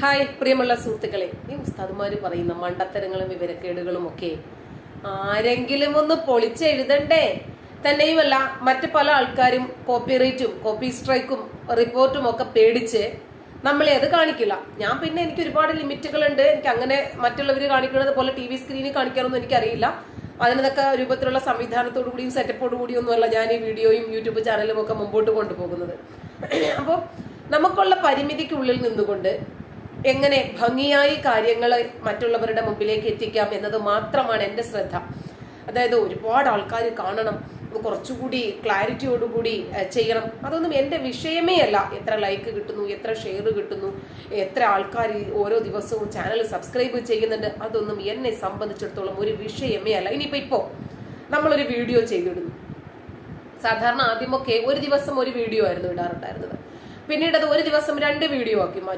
Hi പ്രിയമുള്ള സുഹൃത്തുക്കളെ, ഈ ഉസ്താദുമാര് പറയുന്ന മണ്ടത്തരങ്ങളും വിവരക്കേടുകളും ഒക്കെ ആരെങ്കിലും ഒന്ന് പൊളിച്ചെഴുതണ്ടേ? തന്നെയുമല്ല, മറ്റു പല ആൾക്കാരും കോപ്പിറൈറ്റും കോപ്പി സ്ട്രൈക്കും റിപ്പോർട്ടും ഒക്കെ പേടിച്ച് നമ്മളെ അത് കാണിക്കില്ല. ഞാൻ പിന്നെ എനിക്ക് ഒരുപാട് ലിമിറ്റുകൾ ഉണ്ട്. എനിക്ക് അങ്ങനെ മറ്റുള്ളവർ കാണിക്കുന്നത് പോലെ TV സ്ക്രീനിൽ കാണിക്കാനൊന്നും എനിക്കറിയില്ല. അതിനൊക്കെ രൂപത്തിലുള്ള സംവിധാനത്തോടു കൂടിയും സെറ്റപ്പോടു കൂടിയൊന്നുമല്ല ഞാൻ ഈ വീഡിയോയും യൂട്യൂബ് ചാനലും ഒക്കെ മുമ്പോട്ട് കൊണ്ടുപോകുന്നത്. അപ്പോൾ നമുക്കുള്ള പരിമിതിക്കുള്ളിൽ നിന്നുകൊണ്ട് എങ്ങനെ ഭംഗിയായി കാര്യങ്ങൾ മറ്റുള്ളവരുടെ മുമ്പിലേക്ക് എത്തിക്കാം എന്നത് മാത്രമാണ് എൻ്റെ ശ്രദ്ധ. അതായത് ഒരുപാട് ആൾക്കാർ കാണണം, കുറച്ചുകൂടി ക്ലാരിറ്റിയോടുകൂടി ചെയ്യണം, അതൊന്നും എൻ്റെ വിഷയമേ അല്ല. എത്ര ലൈക്ക് കിട്ടുന്നു, എത്ര ഷെയർ കിട്ടുന്നു, എത്ര ആൾക്കാർ ഓരോ ദിവസവും ചാനൽ സബ്സ്ക്രൈബ് ചെയ്യുന്നുണ്ട്, അതൊന്നും എന്നെ സംബന്ധിച്ചിടത്തോളം ഒരു വിഷയമേ അല്ല. ഇനിയിപ്പോൾ നമ്മളൊരു വീഡിയോ ചെയ്തിടുന്നു. സാധാരണ ആദ്യമൊക്കെ ഒരു ദിവസം ഒരു വീഡിയോ ആയിരുന്നു ഇടാറുണ്ടായിരുന്നത്. പിന്നീട് അത് ഒരു ദിവസം 2 വീഡിയോ ആക്കി മാറ്റി.